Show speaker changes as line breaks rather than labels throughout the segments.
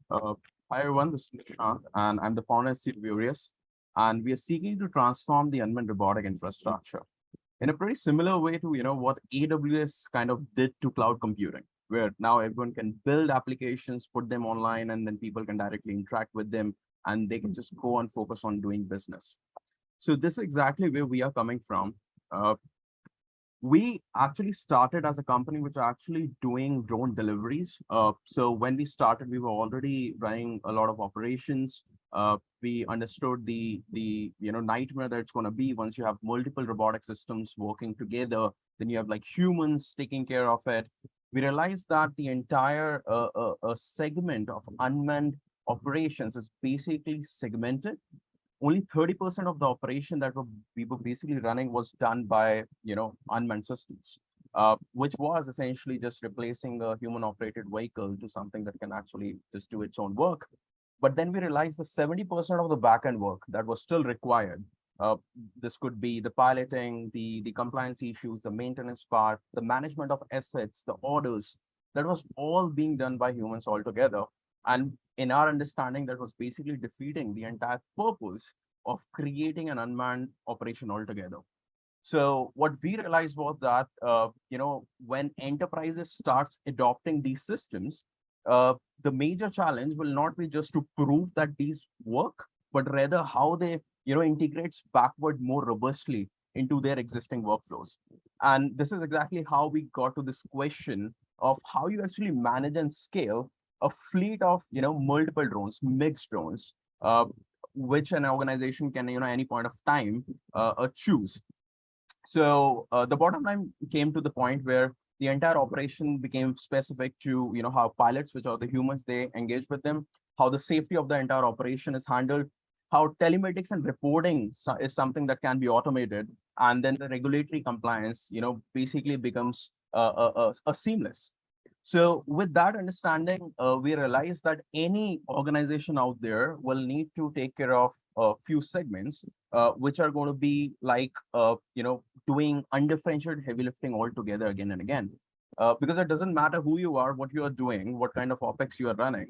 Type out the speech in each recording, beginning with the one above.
Uh, Hi everyone, this is Nishant, and I'm the founder of Vyorius, and we are seeking to transform the unmanned robotic infrastructure in a pretty similar way to what AWS kind of did to cloud computing, where now everyone can build applications, put them online, and then people can directly interact with them, and they can just go and focus on doing business. So this is exactly where we are coming from. Uh, we actually started as a company which are actually doing drone deliveries. So when we started, we were already running a lot of operations. We understood the nightmare that it's going to be once you have multiple robotic systems working together. Then you have like humans taking care of it. We realized that the entire segment of unmanned operations is basically segmented. Only 30% of the operation that we were basically running was done by unmanned systems, which was essentially just replacing a human operated vehicle to something that can actually just do its own work. But then we realized the 70% of the backend work that was still required. This could be the piloting, the compliance issues, the maintenance part, the management of assets, the orders. That was all being done by humans altogether. And in our understanding, that was basically defeating the entire purpose of creating an unmanned operation altogether. So what we realized was that when enterprises starts adopting these systems, the major challenge will not be just to prove that these work, but rather how they integrates backward more robustly into their existing workflows. And this is exactly how we got to this question of how you actually manage and scale a fleet of multiple drones, mixed drones, which an organization can any point of time choose. So the bottom line came to the point where the entire operation became specific to how pilots, which are the humans, they engage with them, how the safety of the entire operation is handled, how telematics and reporting is something that can be automated, and then the regulatory compliance basically becomes a seamless. So with that understanding, we realize that any organization out there will need to take care of a few segments, which are going to be like, doing undifferentiated heavy lifting altogether again and again. Because it doesn't matter who you are, what you are doing, what kind of OpEx you are running.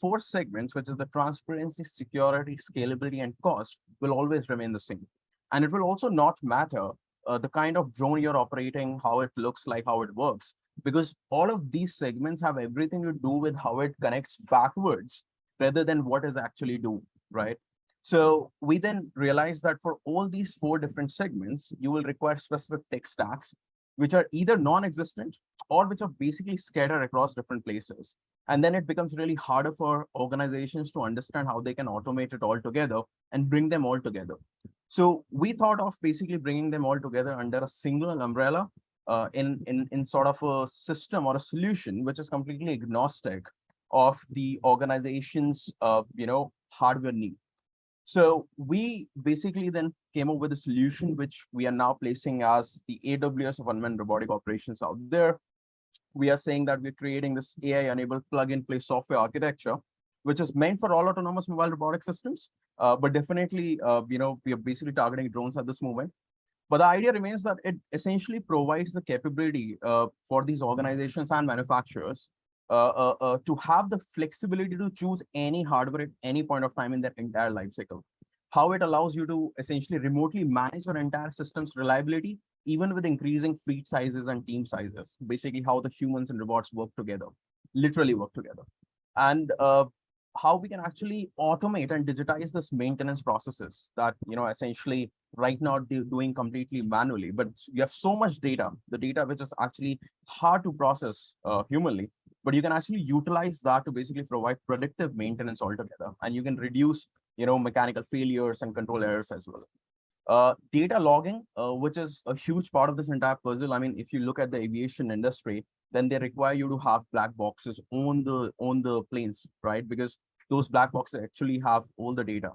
Four segments, which is the transparency, security, scalability, and cost, will always remain the same. And it will also not matter the kind of drone you're operating, how it looks like, how it works, because all of these segments have everything to do with how it connects backwards rather than what is actually do, right? So we then realized that for all these four different segments, you will require specific tech stacks, which are either non-existent or which are basically scattered across different places. And then it becomes really harder for organizations to understand how they can automate it all together and bring them all together. So we thought of basically bringing them all together under a single umbrella, in sort of a system or a solution which is completely agnostic of the organization's hardware need. So we basically then came up with a solution which we are now placing as the AWS of unmanned robotic operations out there. We are saying that we're creating this AI-enabled plug-and-play software architecture, which is meant for all autonomous mobile robotic systems. But definitely, we are basically targeting drones at this moment. But the idea remains that it essentially provides the capability for these organizations and manufacturers to have the flexibility to choose any hardware at any point of time in their entire life cycle. How it allows you to essentially remotely manage your entire system's reliability, even with increasing fleet sizes and team sizes. Basically, how the humans and robots work together, literally work together. And how we can actually automate and digitize this maintenance processes that essentially right now they're doing completely manually, but you have so much data, the data which is actually hard to process humanly, but you can actually utilize that to basically provide predictive maintenance altogether, and you can reduce mechanical failures and control errors as well. Data logging, which is a huge part of this entire puzzle. I mean, if you look at the aviation industry, then they require you to have black boxes on the planes, right? Because those black boxes actually have all the data.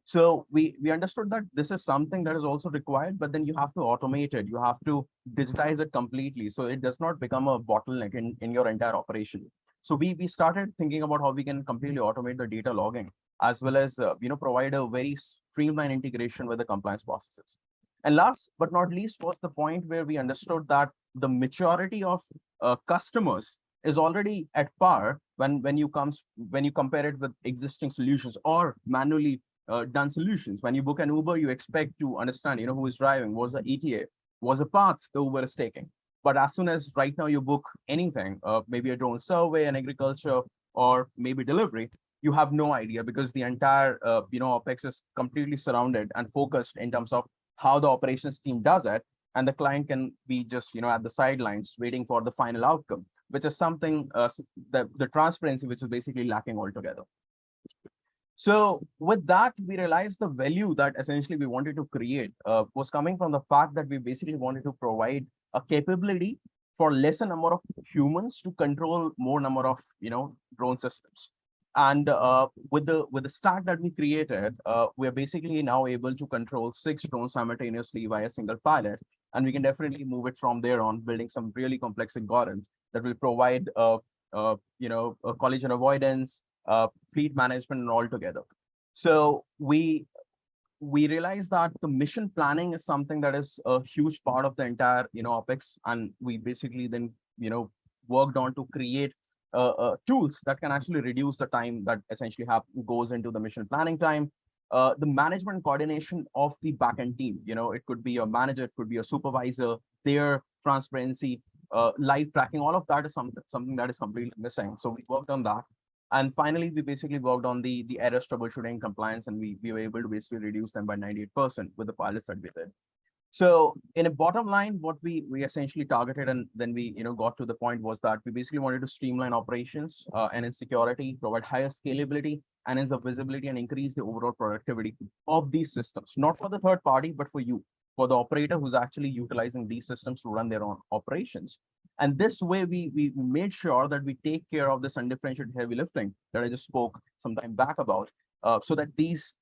So we understood that this is something that is also required, but then you have to automate it. You have to digitize it completely, so it does not become a bottleneck in your entire operation. So we started thinking about how we can completely automate the data logging, as well as provide a very streamlined integration with the compliance processes. And last but not least was the point where we understood that the maturity of customers is already at par when you compare it with existing solutions or manually done solutions. When you book an Uber, you expect to understand, who is driving, what's the ETA, what's the path the Uber is taking. But as soon as right now you book anything, maybe a drone survey, an agriculture, or maybe delivery, you have no idea because the entire OpEx is completely surrounded and focused in terms of how the operations team does it, and the client can be just at the sidelines waiting for the final outcome, which is something the transparency which is basically lacking altogether. So with that, we realized the value that essentially we wanted to create was coming from the fact that we basically wanted to provide a capability for lesser number of humans to control more number of drone systems. And with the stack that we created, we're basically now able to control 6 drones simultaneously via a single pilot. And we can definitely move it from there on, building some really complex algorithms that will provide a collision avoidance, fleet management, and all together. So we realized that the mission planning is something that is a huge part of the entire OpEx, and we basically then worked on to create tools that can actually reduce the time that essentially goes into the mission planning time. The management coordination of the backend team, it could be a manager, it could be a supervisor, their transparency, live tracking, all of that is something that is completely missing. So we worked on that. And finally, we basically worked on the errors troubleshooting compliance, and we were able to basically reduce them by 98% with the pilots that we did. So in a bottom line, what we essentially targeted, and then we got to the point, was that we basically wanted to streamline operations and in security, provide higher scalability and as the visibility, and increase the overall productivity of these systems, not for the third party, but for you, for the operator who's actually utilizing these systems to run their own operations. And this way, we made sure that we take care of this undifferentiated heavy lifting that I just spoke some time back about, so that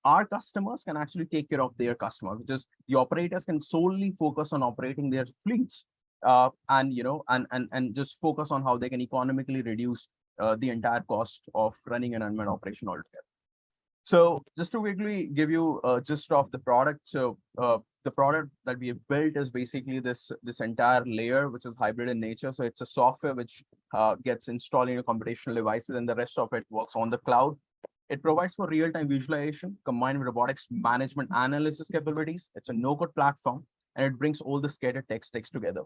our customers can actually take care of their customers, which is the operators can solely focus on operating their fleets, and just focus on how they can economically reduce the entire cost of running an unmanned operation altogether. So just to quickly give you a gist of the product. So the product that we have built is basically this entire layer, which is hybrid in nature. So it's a software which gets installed in your computational devices, and the rest of it works on the cloud. It provides for real-time visualization combined with robotics management analysis capabilities. It's a no-code platform, and it brings all the scattered text together.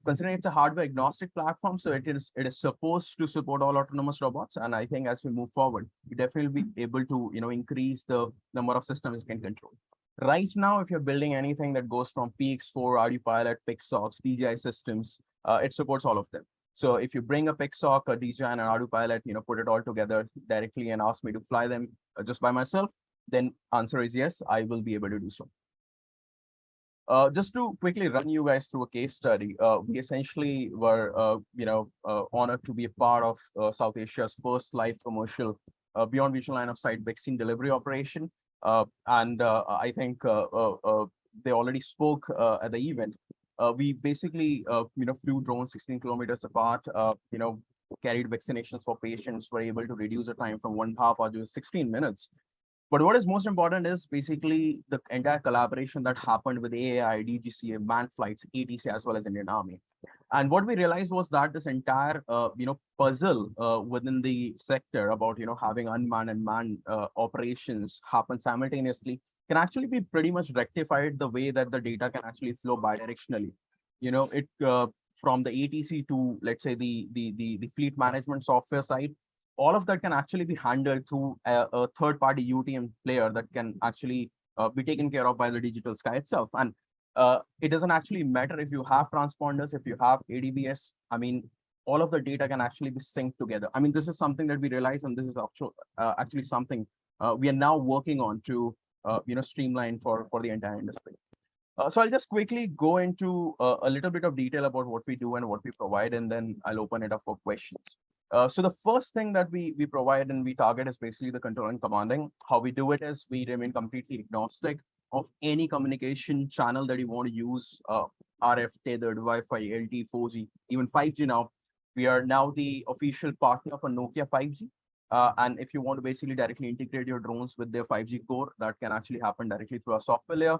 Considering it's a hardware-agnostic platform, so it is supposed to support all autonomous robots. And I think as we move forward, we definitely be able to increase the number of systems it can control. Right now, if you're building anything that goes from PX4, RD-Pilot, PixSocs, DJI systems, it supports all of them. So if you bring a PixSoc, a DJI, and an RD-Pilot, put it all together directly and ask me to fly them just by myself, then answer is yes, I will be able to do so. Just to quickly run you guys through a case study, we essentially were, honored to be a part of South Asia's first live commercial beyond visual line of sight vaccine delivery operation. I think they already spoke at the event. We basically, flew drones 16 kilometers apart, carried vaccinations for patients, were able to reduce the time from 1.5 hours to 16 minutes. But what is most important is basically the entire collaboration that happened with AAI, DGCA, manned flights, ATC, as well as Indian Army. And what we realized was that this entire, puzzle within the sector about, having unmanned and manned operations happen simultaneously can actually be pretty much rectified the way that the data can actually flow bidirectionally. From the ATC to, let's say, the fleet management software side, all of that can actually be handled through a third-party UTM player that can actually be taken care of by the digital sky itself. And it doesn't actually matter if you have transponders, if you have ADBS. I mean, all of the data can actually be synced together. I mean, this is something that we realize, and this is actually something we are now working on to streamline for the entire industry. So I'll just quickly go into a little bit of detail about what we do and what we provide, and then I'll open it up for questions. So the first thing that we provide and we target is basically the control and commanding. How we do it is we remain completely agnostic of any communication channel that you want to use, RF, tethered, Wi-Fi, LTE, 4G, even 5G now. We are now the official partner for Nokia 5G. And if you want to basically directly integrate your drones with their 5G core, that can actually happen directly through our software layer.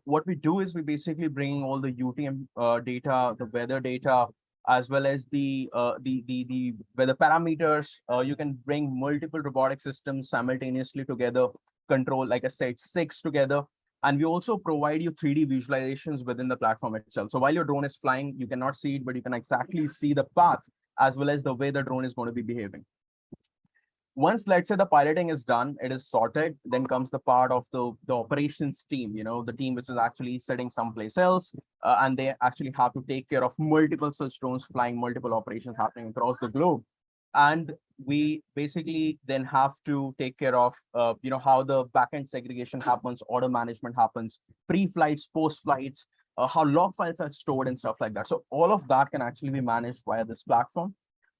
What we do is we basically bring all the UTM data, the weather data, as well as the where the parameters, you can bring multiple robotic systems simultaneously together, control, like I said, six together. And we also provide you 3D visualizations within the platform itself. So while your drone is flying, you cannot see it, but you can exactly see the path as well as the way the drone is going to be behaving. Once, let's say, the piloting is done, it is sorted, then comes the part of the operations team, the team which is actually sitting someplace else, and they actually have to take care of multiple such drones flying, multiple operations happening across the globe. And we basically then have to take care of how the backend segregation happens, order management happens, pre-flights, post-flights, how log files are stored and stuff like that. So all of that can actually be managed via this platform.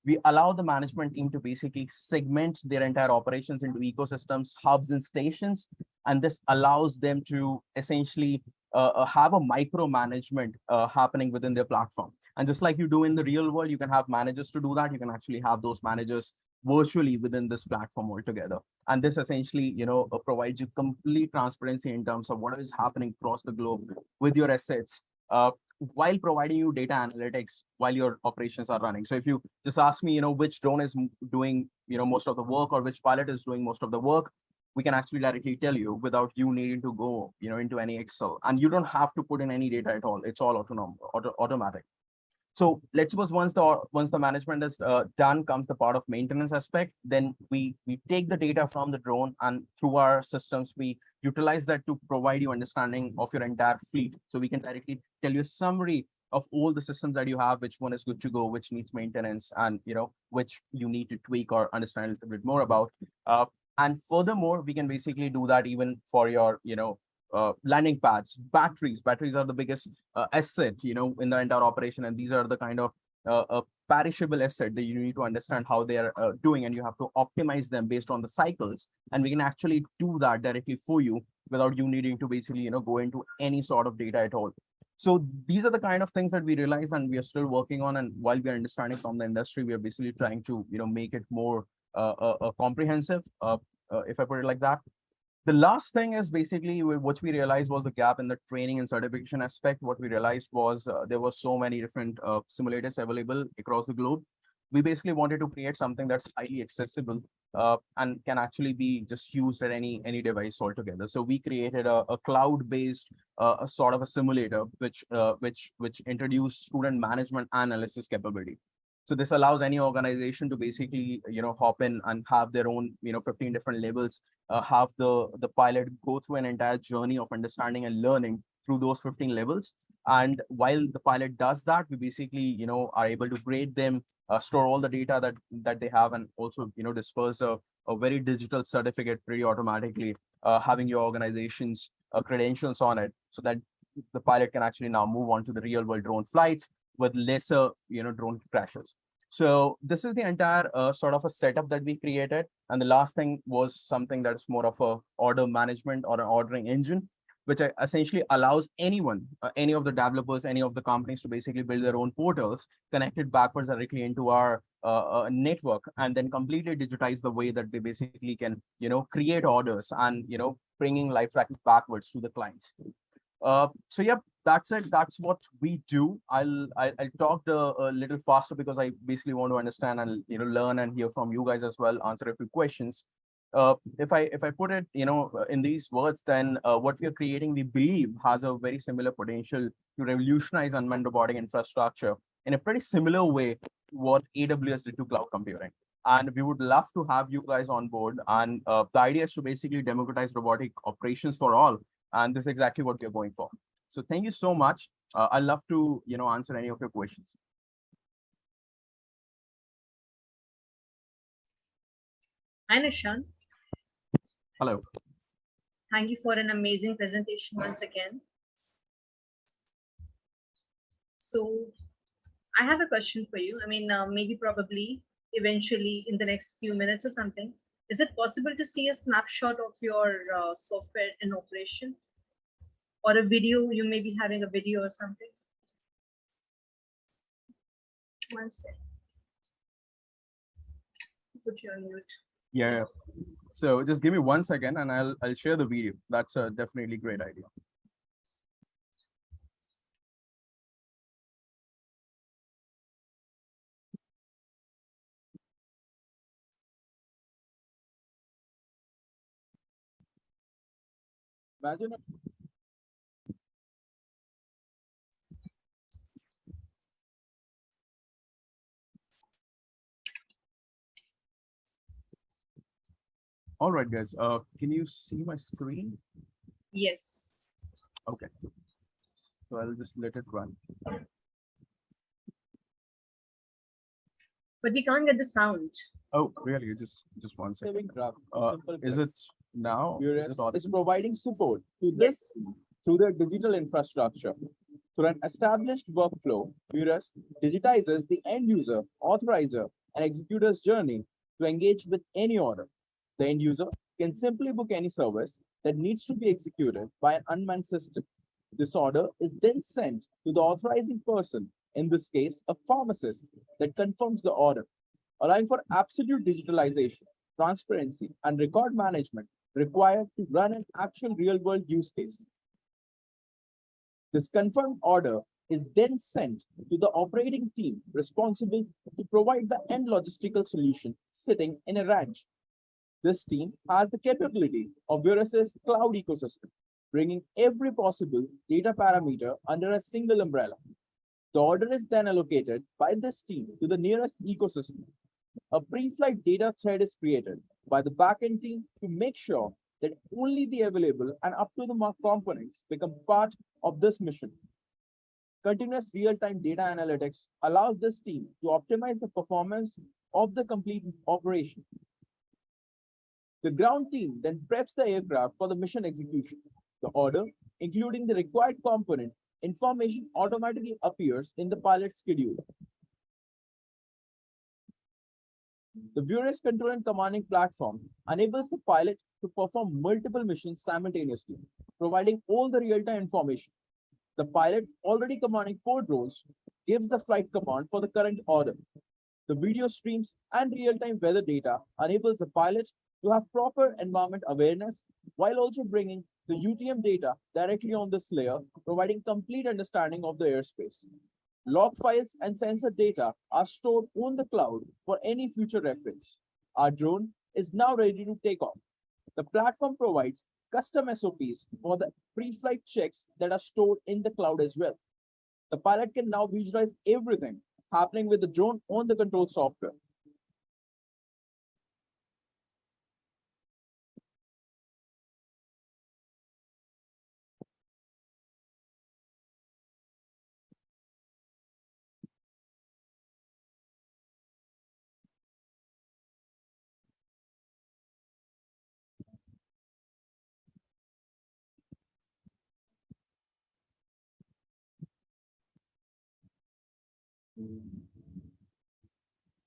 We allow the management team to basically segment their entire operations into ecosystems, hubs, and stations. And this allows them to essentially have a micromanagement happening within their platform. And just like you do in the real world, you can have managers to do that. You can actually have those managers virtually within this platform altogether. And this essentially, provides you complete transparency in terms of what is happening across the globe with your assets, while providing you data analytics while your operations are running. So if you just ask me, which drone is doing, most of the work, or which pilot is doing most of the work, we can actually directly tell you without you needing to go, into any Excel. And you don't have to put in any data at all. It's all automatic. So let's suppose once the management is done, comes the part of maintenance aspect. Then we take the data from the drone, and through our systems, we utilize that to provide you understanding of your entire fleet. So we can directly tell you a summary of all the systems that you have, which one is good to go, which needs maintenance, and which you need to tweak or understand a little bit more about. And furthermore, we can basically do that even for your landing pads. Batteries are the biggest asset in the entire operation, and these are the kind of perishable asset that you need to understand how they are doing, and you have to optimize them based on the cycles. And we can actually do that directly for you without you needing to basically go into any sort of data at all. So these are the kind of things that we realize and we are still working on. And while we are understanding from the industry, we are basically trying to make it more comprehensive, if I put it like that. The last thing is basically what we realized was the gap in the training and certification aspect. What we realized was there were so many different simulators available across the globe. We basically wanted to create something that's highly accessible and can actually be just used at any device altogether. So we created a cloud-based a sort of a simulator which introduced student management analysis capability. So this allows any organization to basically hop in and have their own 15 different levels, have the pilot go through an entire journey of understanding and learning through those 15 levels. And while the pilot does that, we basically are able to grade them, store all the data that they have, and also disperse a very digital certificate pretty automatically, having your organization's credentials on it, so that the pilot can actually now move on to the real world drone flights with lesser drone crashes. So this is the entire sort of a setup that we created. And the last thing was something that's more of a order management or an ordering engine, which essentially allows anyone, any of the developers, any of the companies to basically build their own portals connected backwards directly into our network, and then completely digitize the way that they basically can create orders and bringing live tracking backwards to the clients. So yep, that's it. That's what we do. I'll talk a little faster because I basically want to understand and learn and hear from you guys as well, answer a few questions. If I put it in these words, then what we are creating, we believe, has a very similar potential to revolutionize unmanned robotic infrastructure in a pretty similar way to what AWS did to cloud computing. And we would love to have you guys on board. And the idea is to basically democratize robotic operations for all. And this is exactly what we're going for. So thank you so much. I'd love to answer any of your questions.
Hi, Nishant.
Hello.
Thank you for an amazing presentation once again. So I have a question for you. I mean, maybe probably eventually in the next few minutes or something, is it possible to see a snapshot of your software in operation, or a video? You may be having a video or something. One sec. Put you on mute.
Yeah. So just give me 1 second and I'll share the video. That's a definitely great idea. Imagine all right, guys. Can you see my screen?
Yes.
Okay. So I'll just let it run.
But we can't get the sound.
Oh, really? Just one second. Is it now? Is providing support to
Yes.
through the digital infrastructure. Through an established workflow, Vyorius digitizes the end user, authorizer, and executor's journey to engage with any order. The end user can simply book any service that needs to be executed by an unmanned system. This order is then sent to the authorizing person, in this case, a pharmacist, that confirms the order, allowing for absolute digitalization, transparency, and record management required to run an actual real-world use case. This confirmed order is then sent to the operating team responsible to provide the end logistical solution sitting in a ranch. This team has the capability of Vyorius's cloud ecosystem, bringing every possible data parameter under a single umbrella. The order is then allocated by this team to the nearest ecosystem. A pre-flight data thread is created by the backend team to make sure that only the available and up-to-the-mark components become part of this mission. Continuous real-time data analytics allows this team to optimize the performance of the complete operation. The ground team then preps the aircraft for the mission execution. The order, including the required component, information automatically appears in the pilot's schedule. The Vyorius control and commanding platform enables the pilot to perform multiple missions simultaneously, providing all the real-time information. The pilot, already commanding 4 drones, gives the flight command for the current order. The video streams and real-time weather data enables the pilot to have proper environment awareness while also bringing the UTM data directly on this layer, providing complete understanding of the airspace. Log files and sensor data are stored on the cloud for any future reference. Our drone is now ready to take off. The platform provides custom SOPs for the pre-flight checks that are stored in the cloud as well. The pilot can now visualize everything happening with the drone on the control software.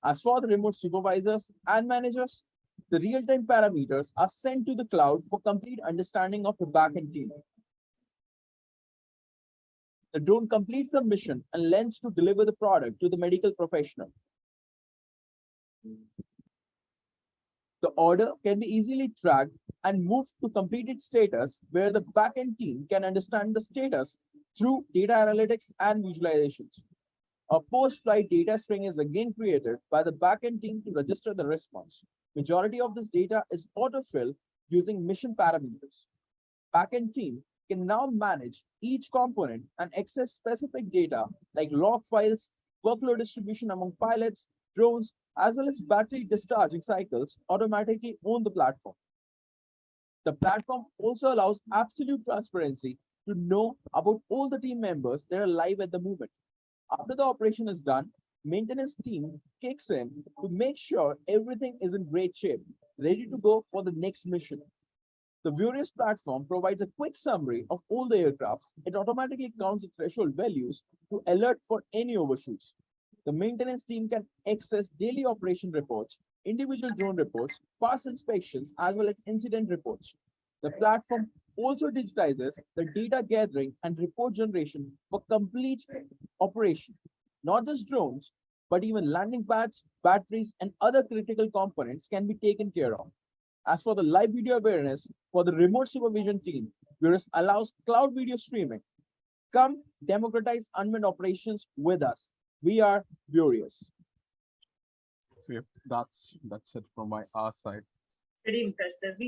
As for the remote supervisors and managers, the real-time parameters are sent to the cloud for complete understanding of the backend team. The drone completes the mission and lends to deliver the product to the medical professional. The order can be easily tracked and moved to completed status, where the backend team can understand the status through data analytics and visualizations. A post-flight data string is again created by the backend team to register the response. Majority of this data is autofilled using mission parameters. Backend team can now manage each component and access specific data like log files, workload distribution among pilots, drones, as well as battery discharging cycles automatically on the platform. The platform also allows absolute transparency to know about all the team members that are live at the moment. After the operation is done, maintenance team kicks in to make sure everything is in great shape, ready to go for the next mission. The Vyorius platform provides a quick summary of all the aircraft. It automatically counts the threshold values to alert for any overshoots. The maintenance team can access daily operation reports, individual drone reports, past inspections, as well as incident reports. The platform also digitizes the data gathering and report generation for complete operation. Not just drones, but even landing pads, batteries, and other critical components can be taken care of. As for the live video awareness for the remote supervision team, Vyorius allows cloud video streaming. Come democratize unmanned operations with us. We are Vyorius. So yeah, that's it from our side.
Pretty impressive. We